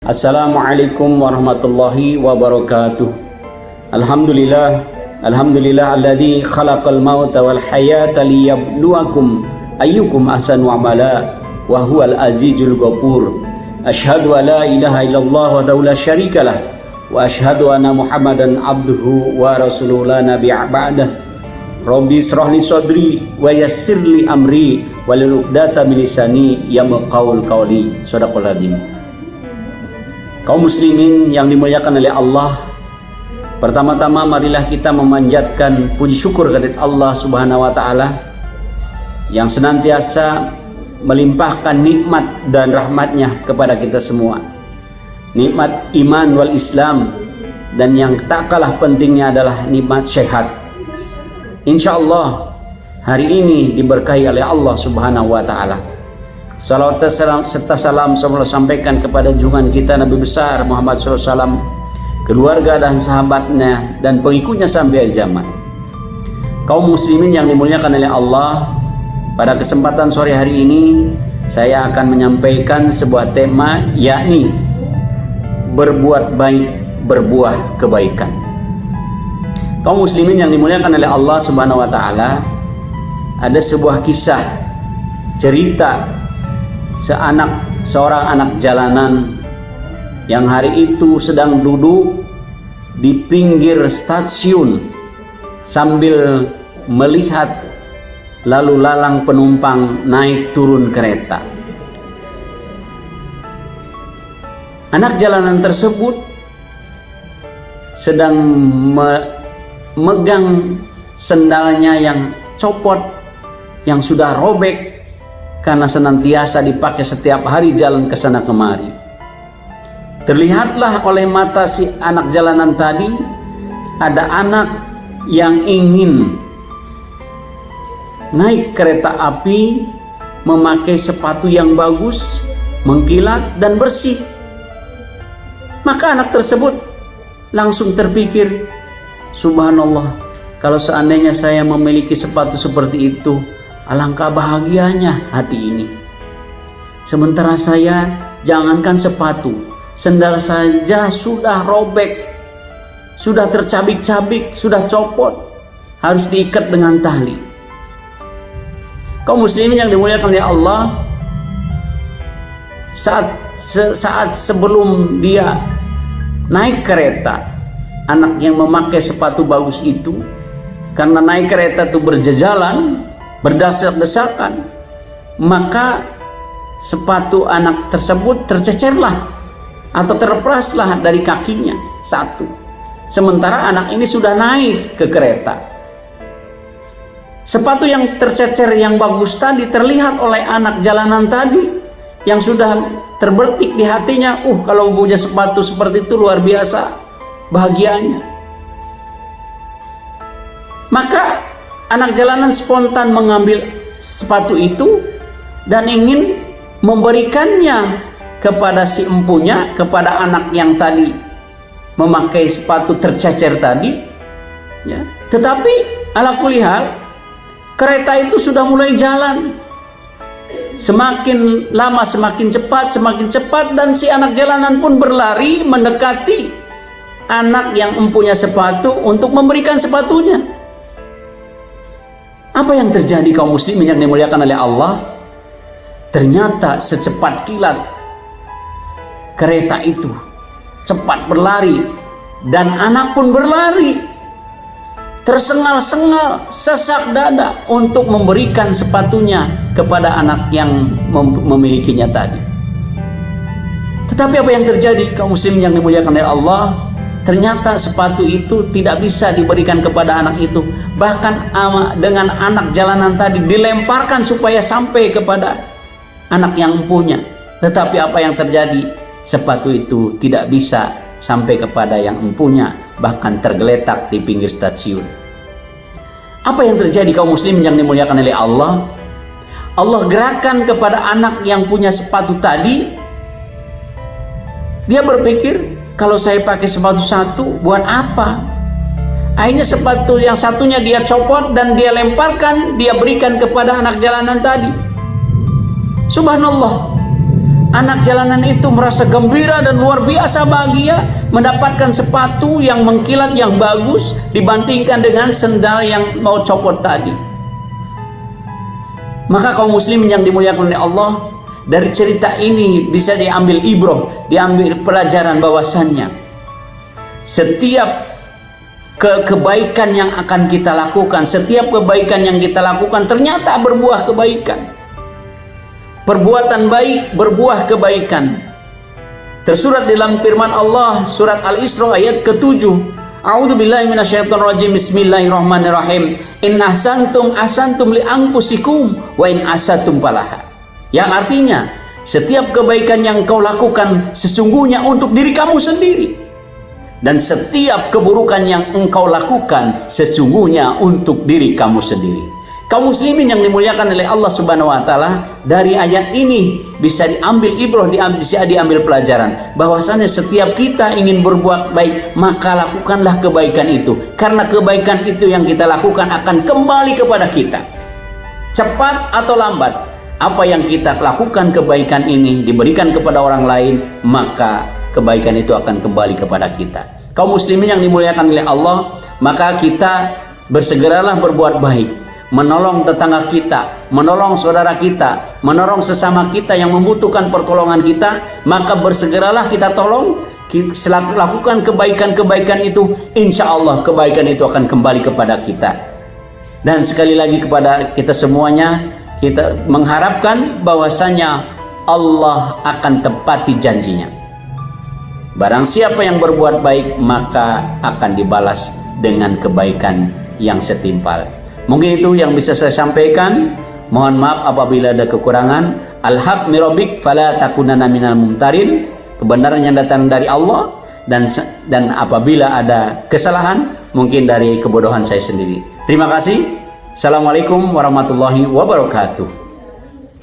Assalamualaikum warahmatullahi wabarakatuh. Alhamdulillah alladzi khalaqal mauta wal hayata liyabluwakum ayyukum ahsanu amala wa huwal azizul ghafur. Asyhadu an la ilaha illallah wa la syarikalah wa asyhadu anna Muhammadan abduhu wa rasuluhu la nabiyya ba'dah. Rabbi israh li sadri wa yassir li amri walil 'uqdatam min lisani yafqahul qawli. Shadaqal adzim. Kaum muslimin yang dimuliakan oleh Allah, pertama-tama marilah kita memanjatkan puji syukur kepada Allah Subhanahu wa taala yang senantiasa melimpahkan nikmat dan rahmatnya kepada kita semua. Nikmat iman wal Islam, dan yang tak kalah pentingnya adalah nikmat sehat. Insyaallah hari ini diberkahi oleh Allah Subhanahu wa taala. Salawat serta salam semoga sampaikan kepada junjungan kita Nabi besar Muhammad SAW, keluarga dan sahabatnya dan pengikutnya sampai akhir zaman. Kaum muslimin yang dimuliakan oleh Allah, pada kesempatan sore hari ini saya akan menyampaikan sebuah tema, yakni berbuat baik berbuah kebaikan. Kaum muslimin yang dimuliakan oleh Allah Subhanahu wa taala, ada sebuah kisah cerita seorang anak jalanan yang hari itu sedang duduk di pinggir stasiun sambil melihat lalu lalang penumpang naik turun kereta. Anak jalanan tersebut sedang memegang sendalnya yang copot, yang sudah robek karena senantiasa dipakai setiap hari jalan ke sana kemari. Terlihatlah oleh mata si anak jalanan tadi ada anak yang ingin naik kereta api memakai sepatu yang bagus, mengkilat dan bersih. Maka anak tersebut langsung terpikir, subhanallah, kalau seandainya saya memiliki sepatu seperti itu, alangkah bahagianya hati ini. Sementara saya, jangankan sepatu, sendal saja sudah robek, sudah tercabik-cabik, sudah copot, harus diikat dengan tali. Kaum muslimin yang dimuliakan oleh Allah, saat sebelum dia naik kereta, anak yang memakai sepatu bagus itu, karena naik kereta itu berjejalan, berdesak-desakan, maka sepatu anak tersebut tercecerlah atau terlepraslah dari kakinya satu. Sementara anak ini sudah naik ke kereta. Sepatu yang tercecer yang bagus tadi terlihat oleh anak jalanan tadi yang sudah terbertik di hatinya, kalau punya sepatu seperti itu luar biasa bahagianya. Maka anak jalanan spontan mengambil sepatu itu dan ingin memberikannya kepada si empunya, kepada anak yang tadi memakai sepatu tercecer tadi, ya. Tetapi ala kulli hal, kereta itu sudah mulai jalan. Semakin lama semakin cepat, dan si anak jalanan pun berlari mendekati anak yang empunya sepatu untuk memberikan sepatunya. Apa yang terjadi kaum muslimin yang dimuliakan oleh Allah? Ternyata secepat kilat kereta itu cepat berlari, dan anak pun berlari tersengal-sengal, sesak dada untuk memberikan sepatunya kepada anak yang memilikinya tadi. Tetapi apa yang terjadi kaum muslimin yang dimuliakan oleh Allah? Ternyata sepatu itu tidak bisa diberikan kepada anak itu. Bahkan dengan anak jalanan tadi dilemparkan supaya sampai kepada anak yang punya. Tetapi apa yang terjadi? Sepatu itu tidak bisa sampai kepada yang empunya, bahkan tergeletak di pinggir stasiun. Apa yang terjadi kaum muslim yang dimuliakan oleh Allah? Allah gerakan kepada anak yang punya sepatu tadi. Dia berpikir, kalau saya pakai sepatu satu, buat apa? Akhirnya sepatu yang satunya dia copot dan dia lemparkan, dia berikan kepada anak jalanan tadi. Subhanallah, Anak jalanan itu merasa gembira dan luar biasa bahagia mendapatkan sepatu yang mengkilat yang bagus dibandingkan dengan sendal yang mau copot tadi. Maka kaum muslimin yang dimuliakan oleh Allah, dari cerita ini bisa diambil ibrah, diambil pelajaran bahwasannya setiap kebaikan yang akan kita lakukan, setiap kebaikan yang kita lakukan ternyata berbuah kebaikan. Perbuatan baik berbuah kebaikan. Tersurat dalam firman Allah surat Al-Isra ayat ke-7. A'udzubillahi minasyaitonirrajim. Bismillahirrahmanirrahim. In ahsantum ahsantum li anfusikum wa in asatum falaha. Yang artinya, setiap kebaikan yang kau lakukan sesungguhnya untuk diri kamu sendiri. Dan setiap keburukan yang engkau lakukan sesungguhnya untuk diri kamu sendiri. Kaum muslimin yang dimuliakan oleh Allah Subhanahu wa taala, dari ayat ini bisa diambil ibrah, bisa diambil pelajaran bahwasanya setiap kita ingin berbuat baik, maka lakukanlah kebaikan itu, karena kebaikan itu yang kita lakukan akan kembali kepada kita. Cepat atau lambat, apa yang kita lakukan kebaikan ini diberikan kepada orang lain, maka kebaikan itu akan kembali kepada kita. Kaum muslimin yang dimuliakan oleh Allah, maka kita bersegeralah berbuat baik, menolong tetangga kita, menolong saudara kita, menolong sesama kita yang membutuhkan pertolongan kita, maka bersegeralah kita tolong, lakukan kebaikan-kebaikan itu, insya Allah kebaikan itu akan kembali kepada kita. Dan sekali lagi kepada kita semuanya, kita mengharapkan bahwasanya Allah akan tepati janjinya. Barang siapa yang berbuat baik, maka akan dibalas dengan kebaikan yang setimpal. Mungkin itu yang bisa saya sampaikan. Mohon maaf apabila ada kekurangan. Al-haq mirobik fala takunana minal mumtarin. Kebenaran yang datang dari Allah, dan apabila ada kesalahan mungkin dari kebodohan saya sendiri. Terima kasih. Assalamualaikum warahmatullahi wabarakatuh.